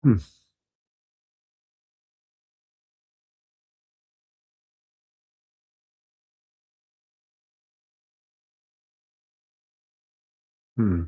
Hmm. Hmm.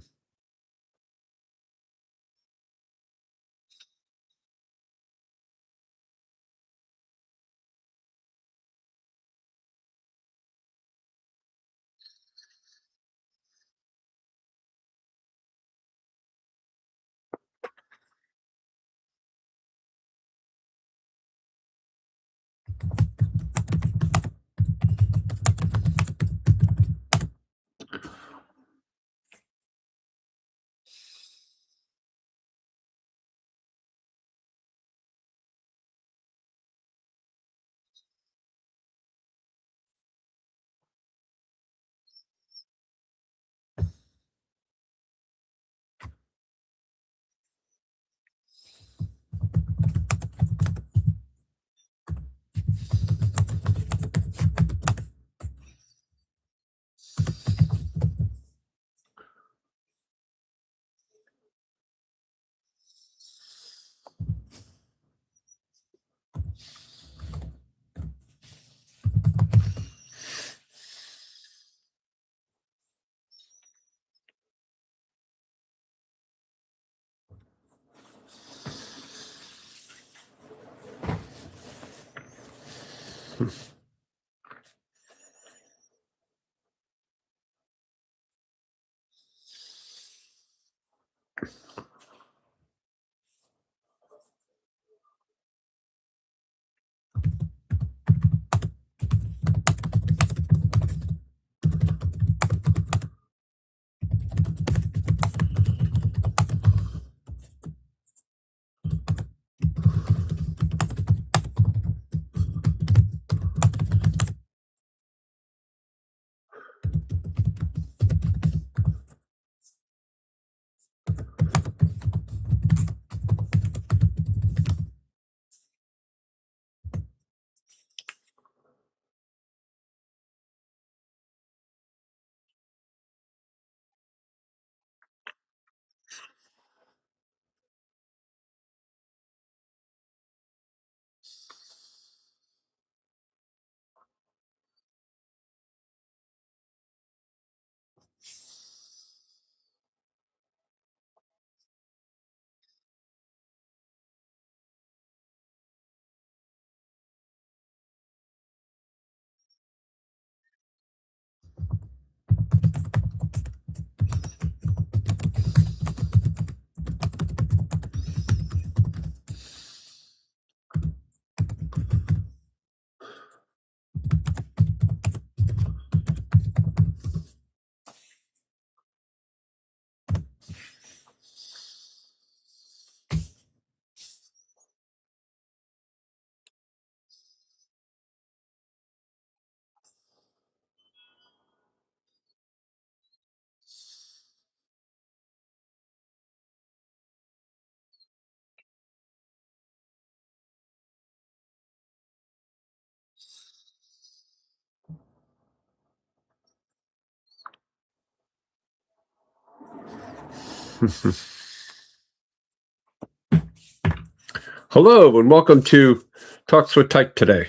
Hello, and welcome to Talks with Tyke today.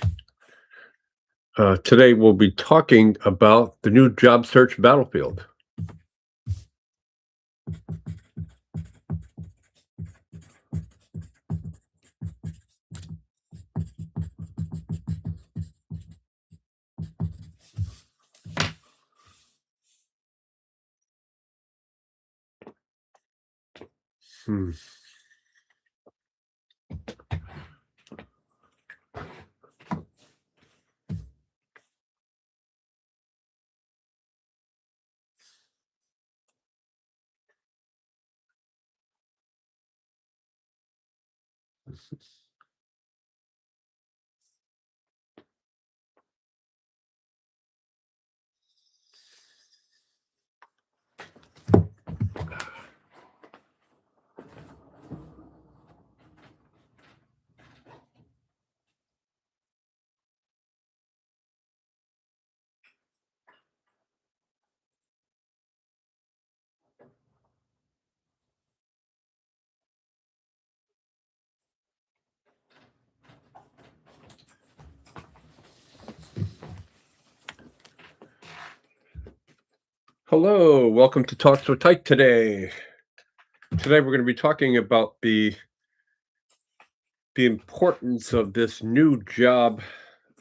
Today, we'll be talking about the new job search battlefield. Hmm. Hello, welcome to Talks with Tyke today. Today we're going to be talking about the importance of this new job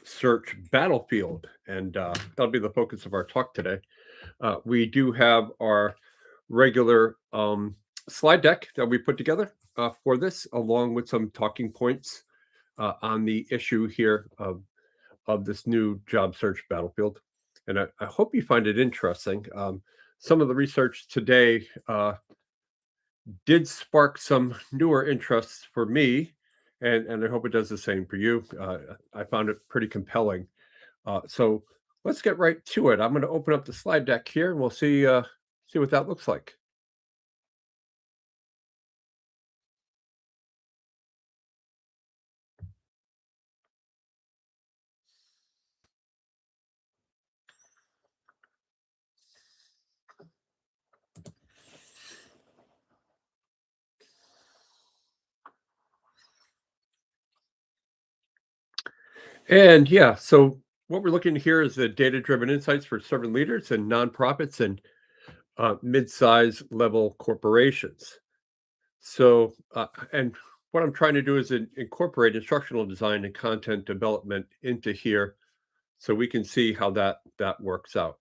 search battlefield, and that'll be the focus of our talk today. We do have our regular slide deck that we put together for this, along with some talking points on the issue here of this new job search battlefield. And I hope you find it interesting. Some of the research today did spark some newer interests for me, and I hope it does the same for you. I found it pretty compelling. So let's get right to it. I'm going to open up the slide deck here, and we'll see what that looks like. And yeah, so what we're looking here is the data-driven insights for servant leaders and nonprofits and mid-size level corporations. So, and what I'm trying to do is incorporate instructional design and content development into here, so we can see how that works out.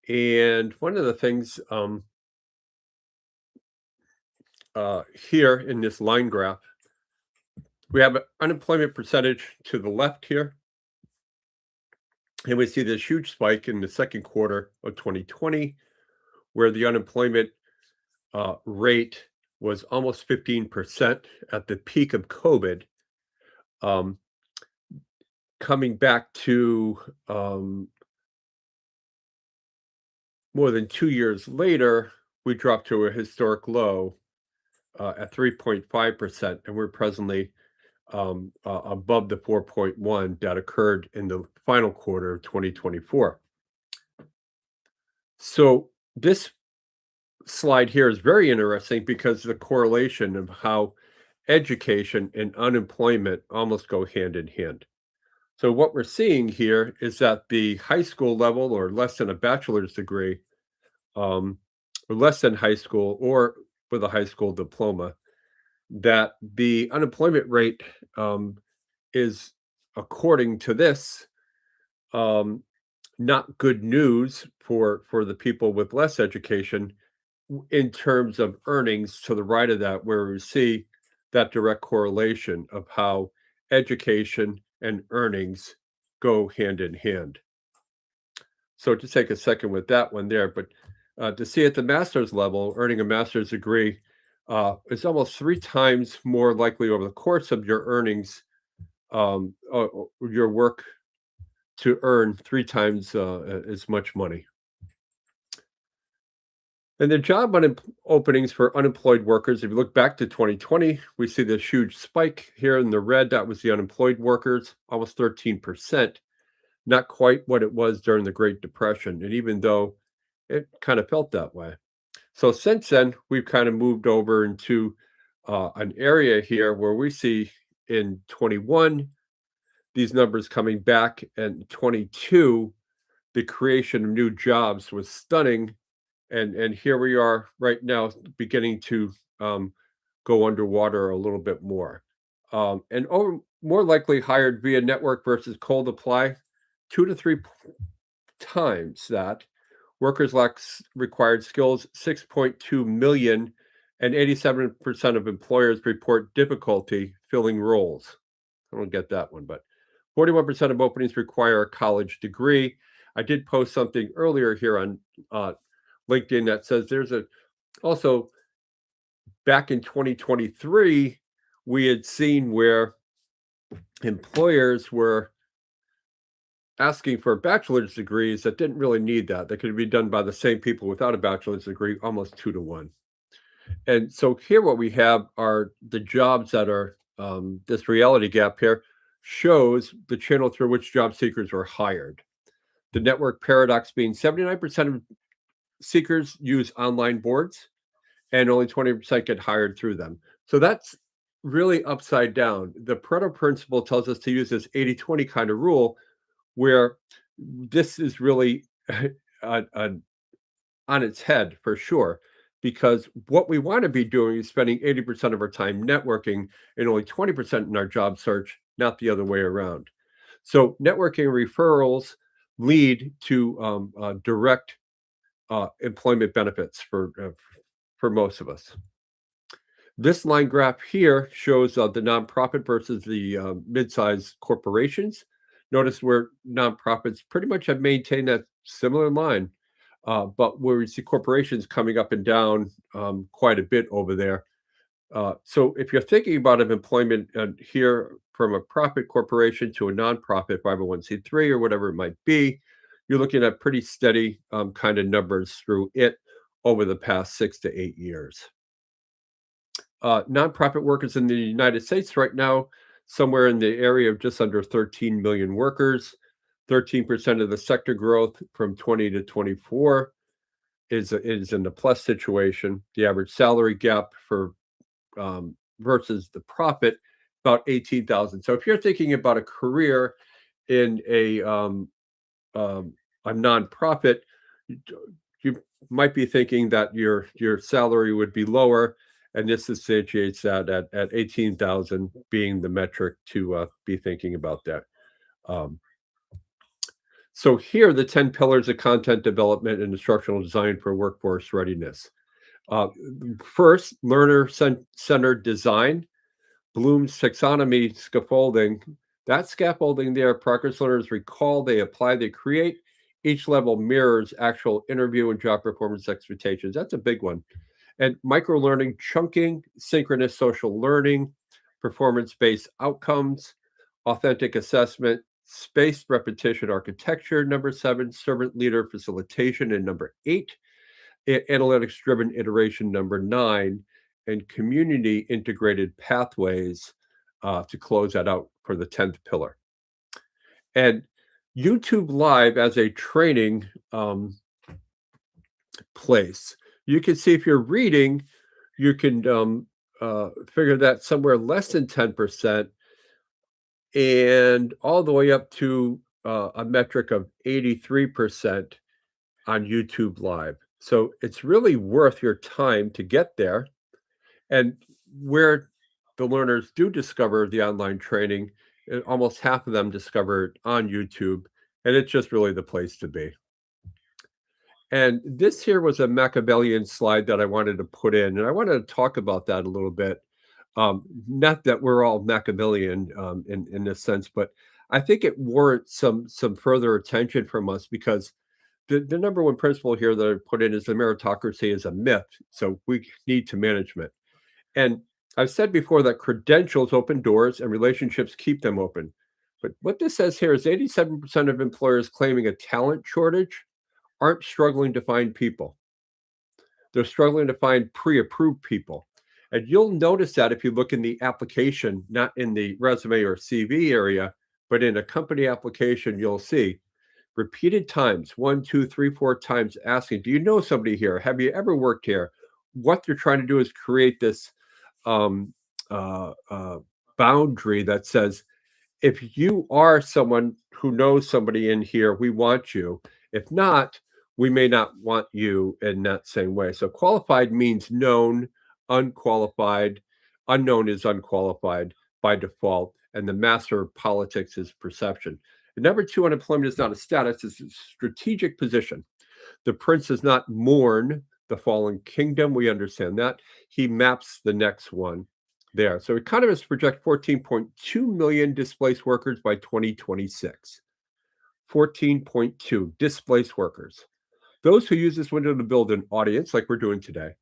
And one of the things here in this line graph, we have an unemployment percentage to the left here, and we see this huge spike in the second quarter of 2020, where the unemployment rate was almost 15% at the peak of COVID. Um, Coming back to more than 2 years later, we dropped to a historic low at 3.5%, and we're presently above the 4.1 that occurred in the final quarter of 2024. So this slide here is very interesting because the correlation of how education and unemployment almost go hand in hand. So what we're seeing here is that the high school level or less than a bachelor's degree, um, or less than high school or with a high school diploma, that the unemployment rate is, according to this, um, not good news for the people with less education in terms of earnings to the right of that, where we see that direct correlation of how education and earnings go hand in hand. So to take a second with that one there, but to see at the master's level, earning a master's degree is almost 3 times more likely over the course of your earnings, your work to earn 3 times as much money. And the job openings for unemployed workers, if you look back to 2020, we see this huge spike here in the red. That was the unemployed workers, almost 13%, not quite what it was during the Great Depression. And even though it kind of felt that way. So since then, we've kind of moved over into an area here where we see in 21 these numbers coming back, and 22 the creation of new jobs was stunning, and here we are right now beginning to go underwater a little bit more, and more likely hired via network versus cold apply, 2 to 3 times that. Workers lack required skills, 6.2 million, and 87% of employers report difficulty filling roles. I don't get that one, but 41% of openings require a college degree. I did post something earlier here on LinkedIn that says there's also back in 2023, we had seen where employers were asking for bachelor's degrees that didn't really need that. That could be done by the same people without a bachelor's degree, almost 2 to 1. And so here what we have are the jobs that are, this reality gap here shows the channel through which job seekers were hired. The network paradox being 79% of seekers use online boards and only 20% get hired through them. So that's really upside down. The Pareto principle tells us to use this 80-20 kind of rule where this is really on its head for sure. Because what we want to be doing is spending 80% of our time networking and only 20% in our job search, not the other way around. So networking referrals lead to direct employment benefits for most of us. This line graph here shows the nonprofit versus the mid-sized corporations. Notice where nonprofits pretty much have maintained that similar line, but where we see corporations coming up and down quite a bit over there. So if you're thinking about employment here from a profit corporation to a nonprofit 501c3 or whatever it might be, you're looking at pretty steady kind of numbers through it over the past 6 to 8 years. Nonprofit workers in the United States right now, somewhere in the area of just under 13 million workers. 13% of the sector growth from 20 to 24 is in the plus situation. The average salary gap for versus the profit, about 18,000. So if you're thinking about a career in a nonprofit, you might be thinking that your salary would be lower, and this substantiates that at 18,000 being the metric to be thinking about that. Um, so here, the 10 pillars of content development and instructional design for workforce readiness. Uh, First, learner-centered design. Bloom's taxonomy scaffolding. That scaffolding there, progress learners recall, they apply, they create. Each level mirrors actual interview and job performance expectations. That's a big one. And micro-learning, chunking, synchronous social learning, performance-based outcomes, authentic assessment, spaced repetition architecture, number 7, servant leader facilitation, and number 8, analytics-driven iteration, number 9, and community integrated pathways to close that out for the 10th pillar. And YouTube Live as a training place. You can see if you're reading, you can figure that somewhere less than 10% and all the way up to a metric of 83% on YouTube Live. So it's really worth your time to get there. And where the learners do discover the online training, almost half of them discover it on YouTube, and it's just really the place to be. And this here was a Machiavellian slide that I wanted to put in, and I wanted to talk about that a little bit. Not that we're all Machiavellian in this sense, but I think it warrants some further attention from us because the number one principle here that I put in is the meritocracy is a myth, so we need to management. And I've said before that credentials open doors and relationships keep them open. But what this says here is 87% of employers claiming a talent shortage aren't struggling to find people. They're struggling to find pre-approved people. And you'll notice that if you look in the application, not in the resume or CV area, but in a company application, you'll see repeated times, 1, 2, 3, 4 times asking, do you know somebody here? Have you ever worked here? What they're trying to do is create this um, boundary that says, if you are someone who knows somebody in here, we want you. If not, we may not want you in that same way. So qualified means known, unqualified. Unknown is unqualified by default. And the master of politics is perception. And number 2, unemployment is not a status, it's a strategic position. The prince does not mourn the fallen kingdom. We understand that. He maps the next one there. So economists project 14.2 million displaced workers by 2026. 14.2 displaced workers. Those who use this window to build an audience, like we're doing today,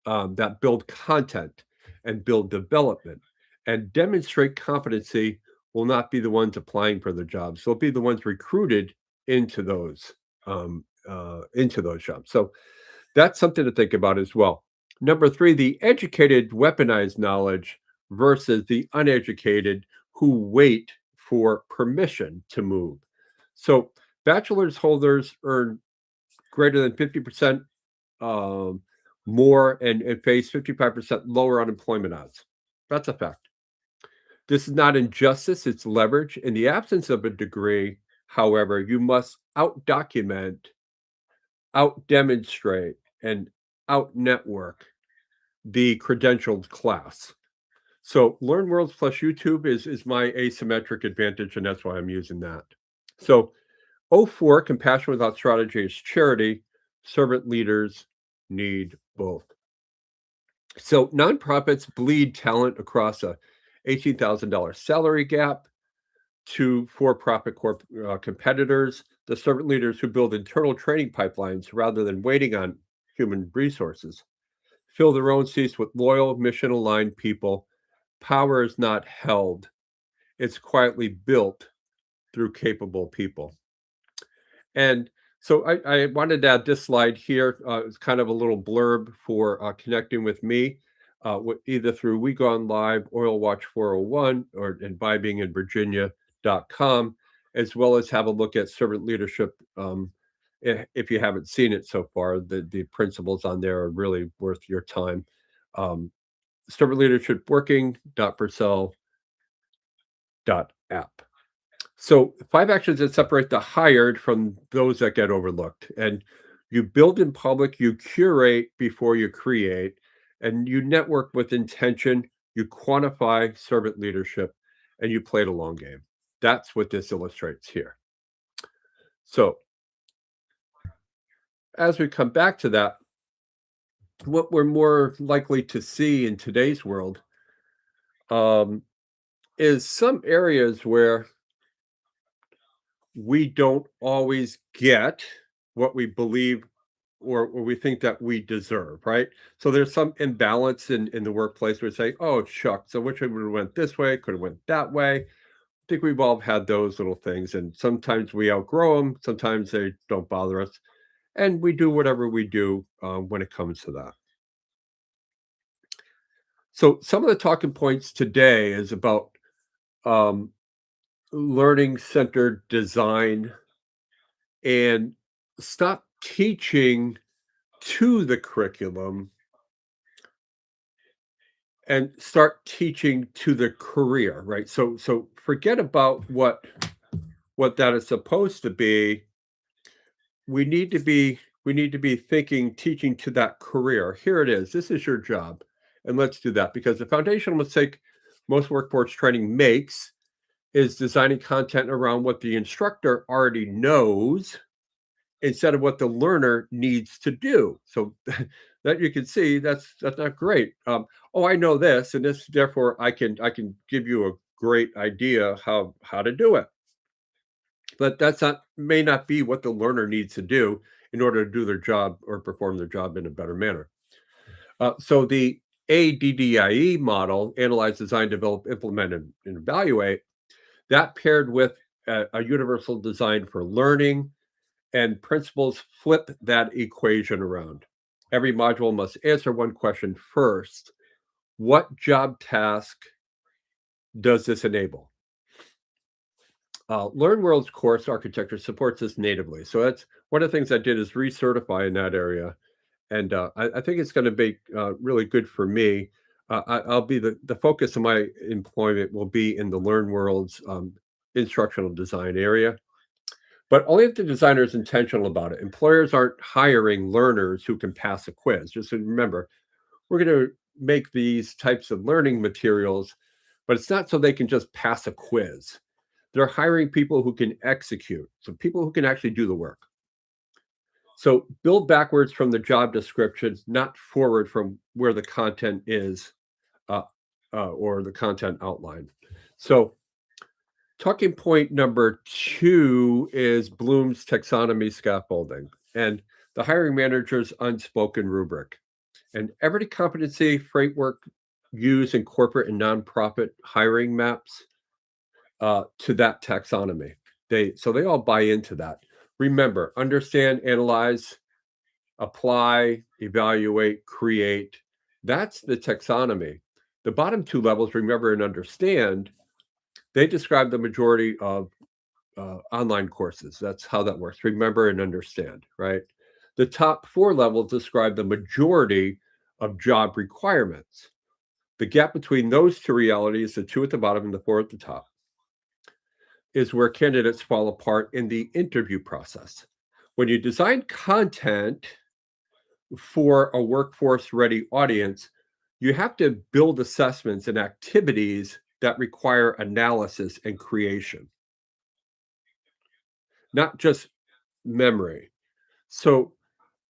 that build content and build development and demonstrate competency will not be the ones applying for the jobs. They'll be the ones recruited into those jobs. So that's something to think about as well. Number three, the educated weaponize knowledge versus the uneducated who wait for permission to move. So bachelor's holders earn greater than 50% um, more and face 55% lower unemployment odds. That's a fact. This is not injustice, it's leverage. In the absence of a degree, however, you must out document, out demonstrate, and out network the credentialed class. So Learn Worlds plus YouTube is my asymmetric advantage, and that's why I'm using that. So O4, compassion without strategy is charity. Servant leaders need both. So nonprofits bleed talent across a $18,000 salary gap to for-profit competitors, the servant leaders who build internal training pipelines rather than waiting on human resources, fill their own seats with loyal, mission-aligned people. Power is not held, it's quietly built through capable people. And so I wanted to add this slide here. It's kind of a little blurb for connecting with me, either through We Go On Live, Oil Watch 401, or imbibinginvirginia.com, as well as have a look at servant leadership. If you haven't seen it so far, the principles on there are really worth your time. Servant leadership working.purcell.app. So 5 actions that separate the hired from those that get overlooked. And you build in public, you curate before you create, and you network with intention, you quantify servant leadership, and you play the long game. That's what this illustrates here. So as we come back to that, what we're more likely to see in today's world is some areas where we don't always get what we believe or we think that we deserve, right? So there's some imbalance in the workplace where we say, "Oh, shucks, I wish I would have went this way, could have went that way." I think we've all had those little things, and sometimes we outgrow them, sometimes they don't bother us, and we do whatever we do when it comes to that. So some of the talking points today is about um, learning centered design and stop teaching to the curriculum and start teaching to the career, right? So forget about what that is supposed to be. We need to be thinking teaching to that career. Here it is. This is your job. And let's do that because the foundational mistake most workforce training makes is designing content around what the instructor already knows instead of what the learner needs to do. So that you can see that's not great. Oh, I know this, and this therefore I can give you a great idea how to do it. But that's not may not be what the learner needs to do in order to do their job or perform their job in a better manner. So the ADDIE model, analyze, design, develop, implement, and evaluate, that paired with a universal design for learning, and principles flip that equation around. Every module must answer one question first. What job task does this enable? Learn World's course architecture supports this natively. So that's one of the things I did is recertify in that area. And I think it's going to be really good for me. I'll be the focus of my employment will be in the Learn World's instructional design area. But only if the designer is intentional about it. Employers aren't hiring learners who can pass a quiz. Just remember, we're going to make these types of learning materials, but it's not so they can just pass a quiz. They're hiring people who can execute, so people who can actually do the work. So build backwards from the job description, not forward from where the content is uh, or the content outline. So talking point number 2 is Bloom's taxonomy scaffolding and the hiring manager's unspoken rubric. And every competency framework use in corporate and nonprofit hiring maps to that taxonomy. They all buy into that. Remember, understand, analyze, apply, evaluate, create. That's the taxonomy. The bottom two levels, remember and understand, they describe the majority of online courses. That's how that works. Remember and understand, right? The top four levels describe the majority of job requirements. The gap between those two realities, the two at the bottom and the four at the top, is where candidates fall apart in the interview process. When you design content for a workforce ready audience, you have to build assessments and activities that require analysis and creation, not just memory. So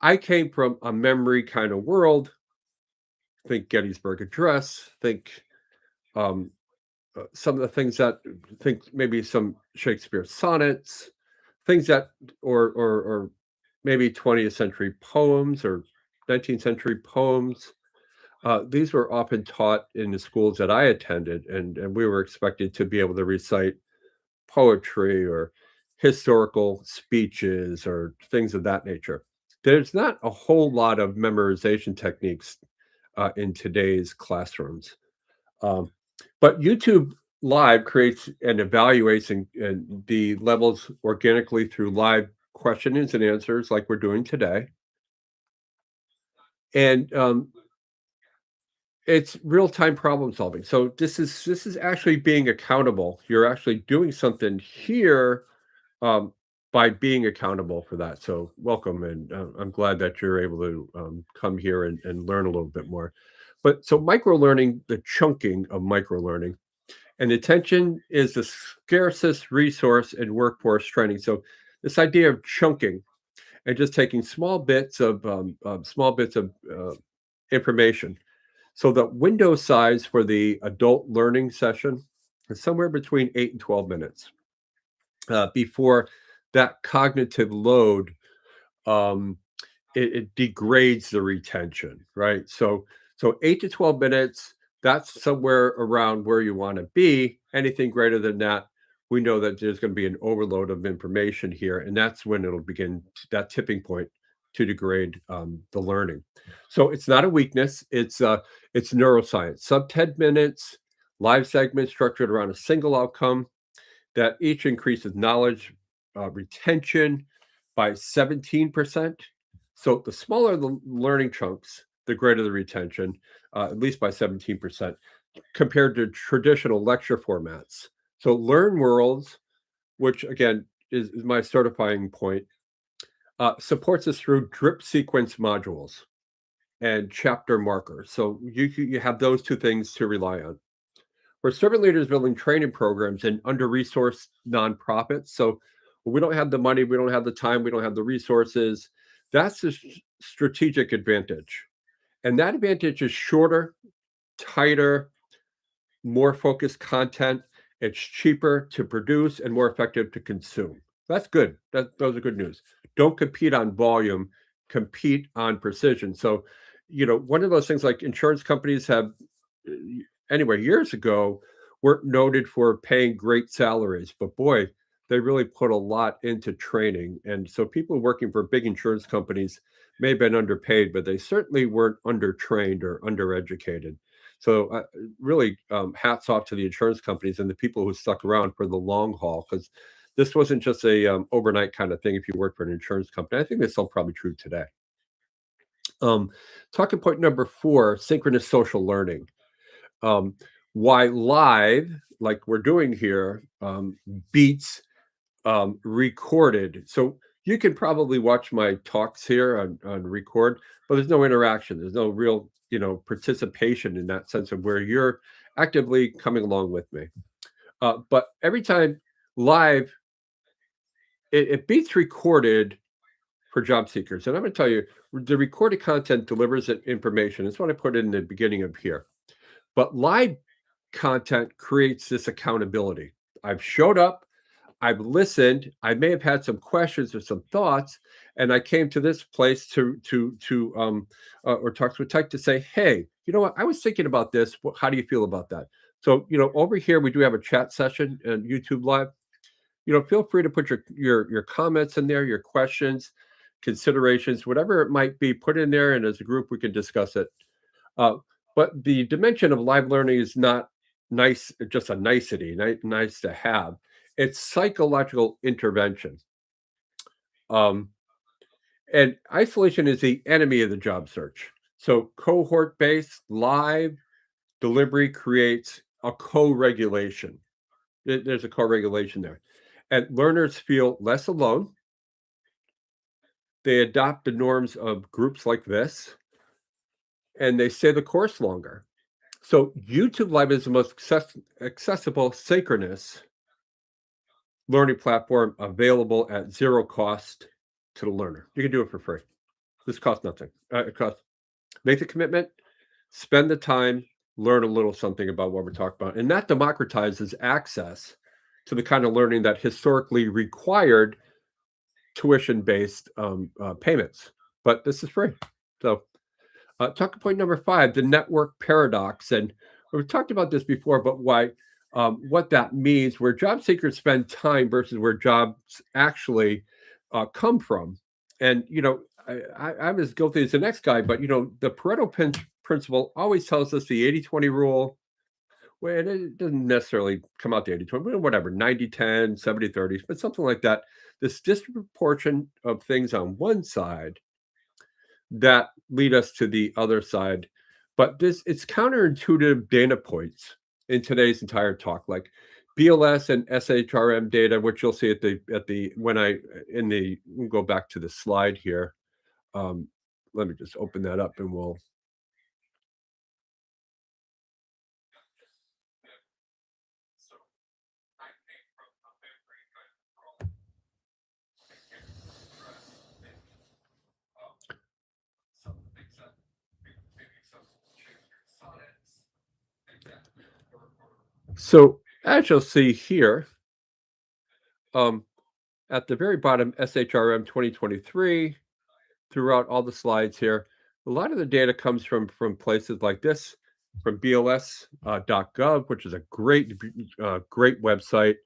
I came from a memory kind of world. Think Gettysburg Address, think um, some of the things that, think maybe some Shakespeare sonnets, things that, or maybe 20th century poems or 19th century poems. These were often taught in the schools that I attended, and we were expected to be able to recite poetry or historical speeches or things of that nature. There's not a whole lot of memorization techniques in today's classrooms. Um, but YouTube Live creates and evaluates and the levels organically through live questions and answers like we're doing today. And it's real-time problem solving. So this is actually being accountable. You're actually doing something here um, by being accountable for that. So welcome, and I'm glad that you're able to come here and learn a little bit more. But so micro learning, the chunking of micro learning, and attention is the scarcest resource in workforce training. So this idea of chunking and just taking small bits of information. So the window size for the adult learning session is somewhere between 8 and 12 minutes before that cognitive load um, it degrades the retention, right? So 8 to 12 minutes, that's somewhere around where you want to be. Anything greater than that, we know that there's going to be an overload of information here, and that's when it'll begin that tipping point to degrade the learning. So it's not a weakness; it's neuroscience. Sub 10 minutes, live segments structured around a single outcome that each increases knowledge retention by 17%. So the smaller the learning chunks, the greater the retention, at least by 17%, compared to traditional lecture formats. So Learn Worlds, which again is my certifying point, supports us through drip sequence modules and chapter markers. So you have those two things to rely on. We're servant leaders building training programs in under-resourced nonprofits. So we don't have the money, we don't have the time, we don't have the resources. That's the strategic advantage. And that advantage is shorter, tighter, more focused content. It's cheaper to produce and more effective to consume. That's good. Those are good news. Don't compete on volume, compete on precision. So, one of those things like insurance companies have uh, anyway, years ago, weren't noted for paying great salaries, but boy, they really put a lot into training. And so people working for big insurance companies may have been underpaid, but they certainly weren't undertrained or undereducated. So really, hats off to the insurance companies and the people who stuck around for the long haul, because this wasn't just a overnight kind of thing. If you work for an insurance company, I think that's still probably true today. Um, Talking point number four: synchronous social learning. Um, why live, like we're doing here, beats recorded. So you can probably watch my talks here on record, but there's no interaction. There's no real, participation in that sense of where you're actively coming along with me. But every time live, it beats recorded for job seekers. And I'm going to tell you, the recorded content delivers that information. That's what I put in the beginning of here. But live content creates this accountability. I've showed up, I've listened, I may have had some questions or some thoughts, And I came to this place or talked with Tyke to say, hey, you know what? I was thinking about this. How do you feel about that? So, over here we do have a chat session and YouTube Live. Feel free to put your comments in there, your questions, considerations, whatever it might be, put in there, and as a group we can discuss it. Uh, but the dimension of live learning is not nice, just a nicety, nice to have. It's psychological intervention. Um, and isolation is the enemy of the job search. So cohort-based live delivery creates a co-regulation. There's a co-regulation there. And learners feel less alone. They adopt the norms of groups like this, and they stay the course longer. So YouTube Live is the most accessible synchronous learning platform available at zero cost to the learner. You can do it for free. This costs nothing. It costs make the commitment, spend the time, learn a little something about what we're talking about, and that democratizes access to the kind of learning that historically required tuition-based payments. But this is free. So talking point number 5, the network paradox. And we've talked about this before, but what that means, where job seekers spend time versus where jobs actually come from. And, I'm as guilty as the next guy, but, the principle always tells us the 80-20 rule. Well, and it doesn't necessarily come out the 80-20, but whatever, 90-10, 70-30, but something like that. This disproportion of things on one side that lead us to the other side. But it's counterintuitive data points in today's entire talk, like BLS and SHRM data, which you'll see we'll go back to the slide here. Let me just open that up and we'll. So as you'll see here, um, at the very bottom, SHRM 2023, throughout all the slides here, a lot of the data comes from places like this, from BLS.gov, which is a great website.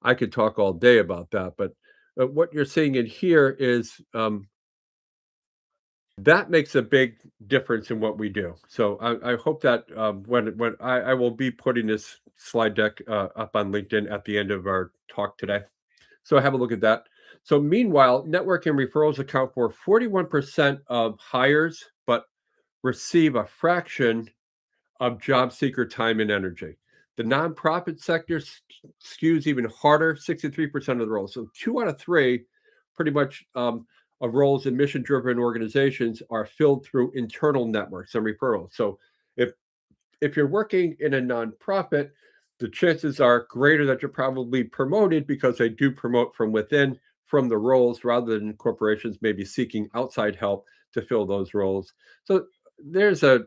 I could talk all day about that, but what you're seeing in here is that makes a big difference in what we do. So I hope that when I will be putting this slide deck up on LinkedIn at the end of our talk today. So have a look at that. So meanwhile, network and referrals account for 41% of hires, but receive a fraction of job seeker time and energy. The nonprofit sector skews even harder, 63% of the roles. So 2 out of 3, pretty much, of roles in mission-driven organizations are filled through internal networks and referrals. So if you're working in a nonprofit, the chances are greater that you're probably promoted because they do promote from within, from the roles, rather than corporations maybe seeking outside help to fill those roles. So there's a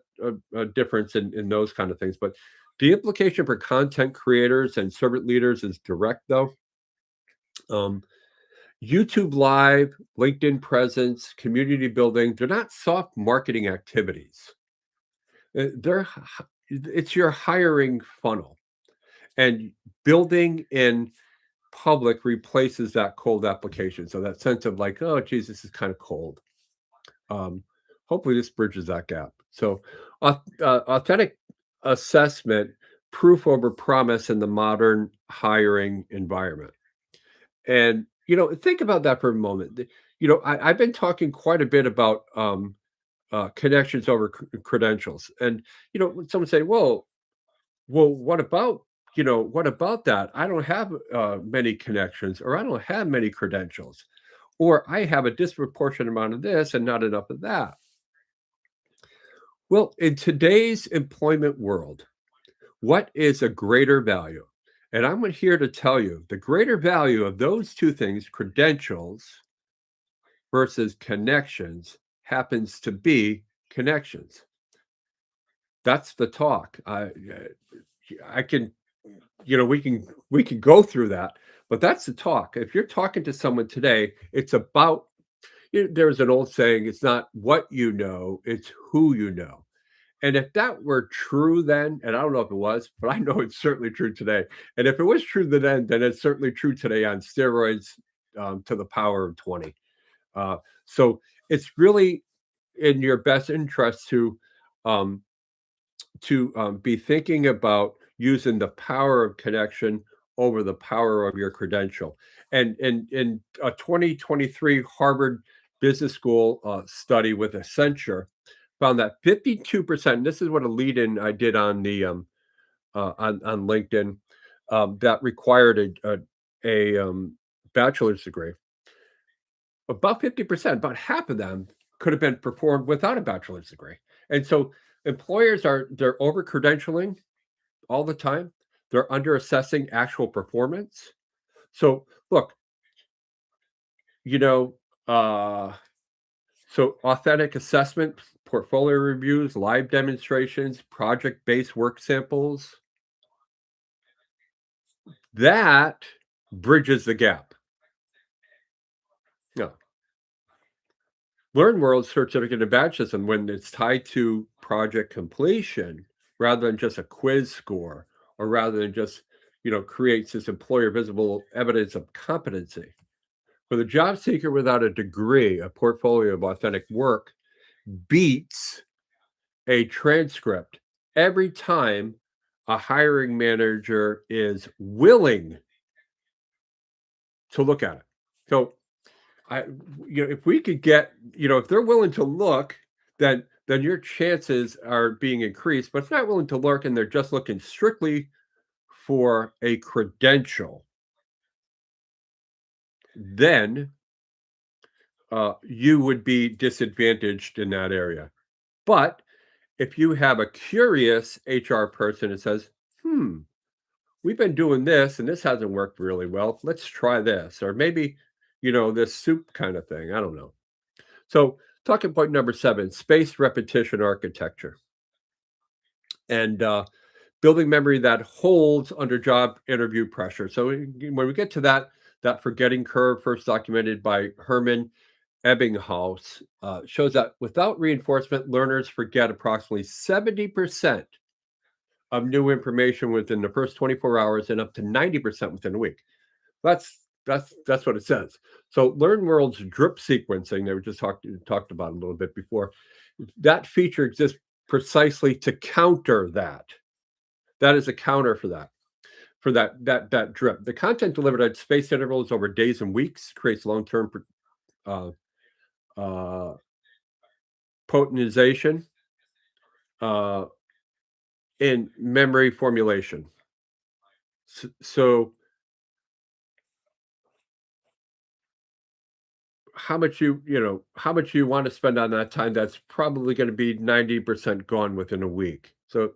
difference in those kind of things. But the implication for content creators and servant leaders is direct, though. Um, YouTube Live, LinkedIn presence, community building, they're not soft marketing activities. It's your hiring funnel. And building in public replaces that cold application. So that sense of like, oh, geez, this is kind of cold. Hopefully this bridges that gap. So authentic assessment, proof over promise in the modern hiring environment. And, think about that for a moment. I've been talking quite a bit about connections over credentials. And, when someone say, well, what about that? I don't have many connections, or I don't have many credentials, or I have a disproportionate amount of this and not enough of that. Well, in today's employment world, what is a greater value? And I'm here to tell you the greater value of those two things, credentials versus connections, happens to be connections. That's the talk. I can we can go through that, but that's the talk. If you're talking to someone today, it's about There's an old saying, "It's not what you know, it's who you know." And if that were true then, and I don't know if it was, but I know it's certainly true today. And if it was true then it's certainly true today on steroids, to the power of 20. Uh, so it's really in your best interest um, be thinking about using the power of connection over the power of your credential. And in a 2023 Harvard Business School study with Accenture found that 52%, this is what a lead-in I did on the on LinkedIn, that required a bachelor's degree. About 50%, about half of them could have been performed without a bachelor's degree. And so employers they're over credentialing all the time. They're under assessing actual performance. So look, you know, uh, so authentic assessment, portfolio reviews, live demonstrations, project-based work samples, that bridges the gap. Yeah. Learn World certificate and badge system, when it's tied to project completion rather than just a quiz score, or rather than just, creates this employer visible evidence of competency. For the job seeker without a degree, a portfolio of authentic work beats a transcript every time a hiring manager is willing to look at it. So I if we could get, if they're willing to look, then your chances are being increased. But if not willing to look and they're just looking strictly for a credential, then you would be disadvantaged in that area. But if you have a curious HR person that says, "Hmm, we've been doing this and this hasn't worked really well. Let's try this," or maybe, this soup kind of thing. I don't know. So, talking point number 7, space repetition architecture, and building memory that holds under job interview pressure. So, when we get to that forgetting curve, first documented by Herman Ebbinghaus, shows that without reinforcement, learners forget approximately 70% of new information within the first 24 hours and up to 90% within a week. That's what it says. So Learn World's drip sequencing that we just talked about a little bit before, that feature exists precisely to counter that. That is a counter for that drip. The content delivered at spaced intervals over days and weeks creates long-term uh, uh, potentization uh, in memory formulation. So how much you want to spend on that time, that's probably going to be 90% gone within a week. So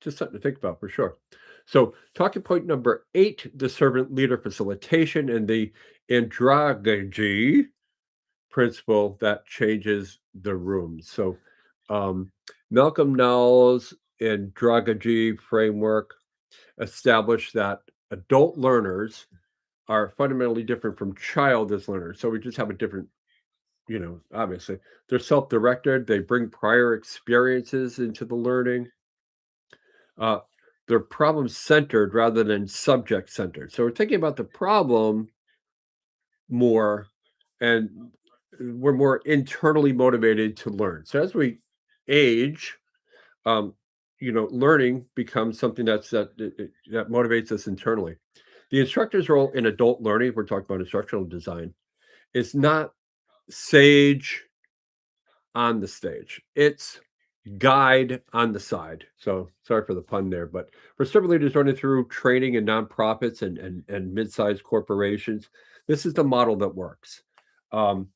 just something to think about for sure. So talking point number 8, the servant leader facilitation and the andragogy principle that changes the room. So um, Malcolm Knowles' andragogy framework established that adult learners are fundamentally different from childish learners. So we just have a different, obviously, they're self-directed, they bring prior experiences into the learning. Uh, they're problem-centered rather than subject-centered. So we're thinking about the problem more, and we're more internally motivated to learn. So as we age, um, learning becomes something that motivates us internally. The instructor's role in adult learning, we're talking about instructional design, is not sage on the stage. It's guide on the side. So sorry for the pun there, but for servant leaders running through training in nonprofits and mid-sized corporations, this is the model that works. Um,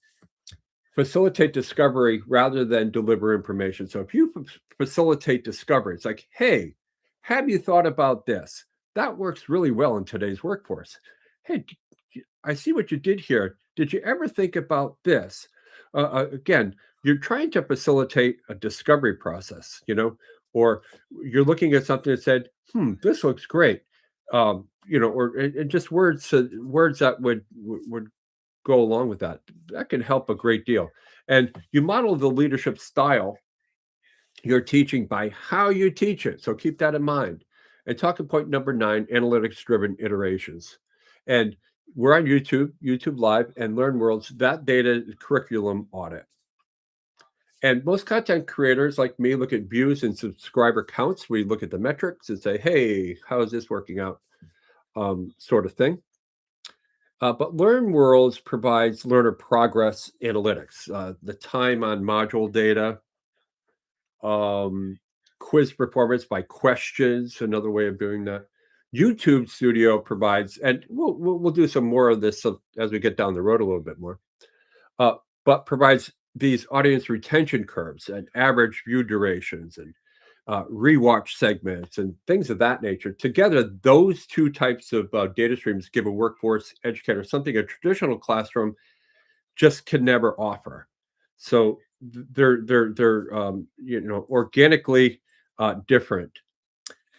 Facilitate discovery rather than deliver information. So if you facilitate discovery, it's like, hey, have you thought about this? That works really well in today's workforce. Hey, I see what you did here. Did you ever think about this? Again, you're trying to facilitate a discovery process, or you're looking at something that said, this looks great. Or and just words that would go along with that. That can help a great deal. And you model the leadership style you're teaching by how you teach it. So keep that in mind. And talking point number 9, analytics driven iterations. And we're on YouTube Live, and Learn Worlds, that data curriculum audit. And most content creators like me look at views and subscriber counts. We look at the metrics and say, hey, how is this working out? Sort of thing. But Learn Worlds provides learner progress analytics, the time on module data, um, quiz performance by questions, another way of doing that. YouTube Studio provides, and we'll do some more of this as we get down the road a little bit more, uh, but provides these audience retention curves and average view durations and rewatch segments and things of that nature. Together, those two types of data streams give a workforce educator something a traditional classroom just can never offer. So they're organically different,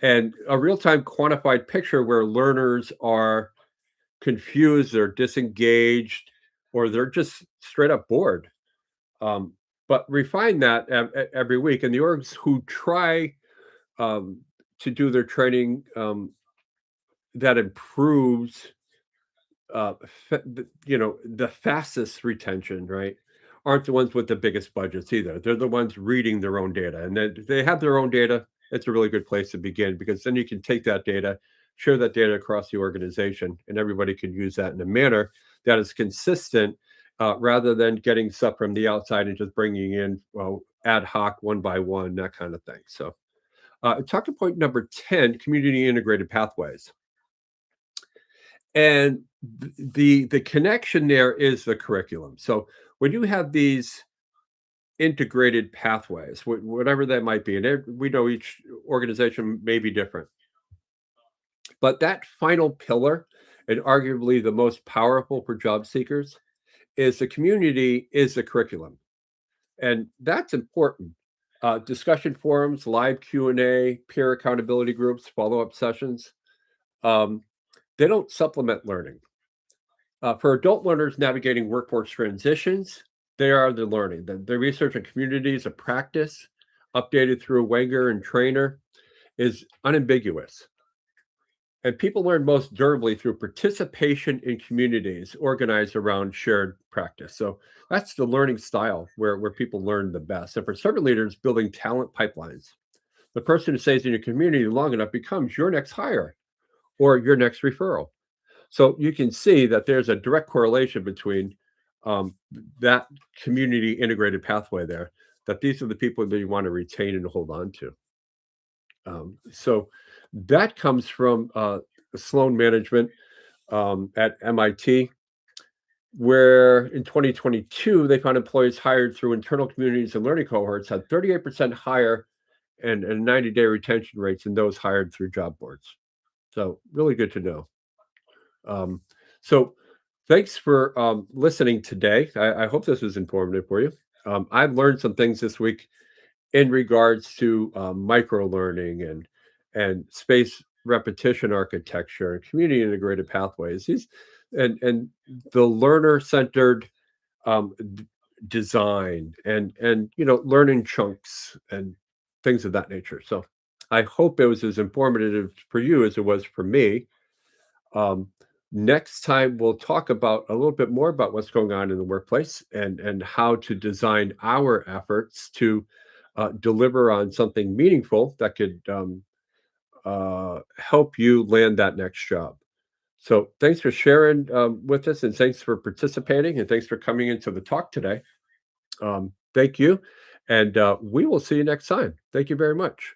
and a real time quantified picture where learners are confused, they're disengaged, or they're just straight up bored. Um, but refine that every week, and the orgs who try um, to do their training that improves the fastest retention, right, aren't the ones with the biggest budgets either. They're the ones reading their own data, and then they have their own data. It's a really good place to begin because then you can take that data, share that data across the organization, and everybody can use that in a manner that is consistent, rather than getting stuff from the outside and just bringing in, well, ad hoc, one by one, that kind of thing. So, talking point number 10, community integrated pathways. And the connection there is the curriculum. So when you have these integrated pathways, whatever that might be, and we know each organization may be different, but that final pillar, and arguably the most powerful for job seekers, is the community is the curriculum, and that's important. Discussion forums, live Q&A, peer accountability groups, follow-up sessions. Um, they don't supplement learning. For adult learners navigating workforce transitions, they are the learning. The research and communities of practice, updated through Wenger and Trainer, is unambiguous. And people learn most durably through participation in communities organized around shared practice. So that's the learning style where people learn the best. And for servant leaders, building talent pipelines. The person who stays in your community long enough becomes your next hire or your next referral. So you can see that there's a direct correlation between that community integrated pathway there, that these are the people that you want to retain and hold on to. So that comes from Sloan Management at MIT, where in 2022, they found employees hired through internal communities and learning cohorts had 38% higher and 90-day retention rates than those hired through job boards. So really good to know. So thanks for listening today. I hope this was informative for you. I've learned some things this week in regards to micro learning and space repetition architecture and community integrated pathways. These and the learner centered design and learning chunks and things of that nature. So I hope it was as informative for you as it was for me. Um, Next time, we'll talk about a little bit more about what's going on in the workplace and how to design our efforts to deliver on something meaningful that could help you land that next job. So, thanks for sharing with us, and thanks for participating, and thanks for coming into the talk today. Thank you, and we will see you next time. Thank you very much.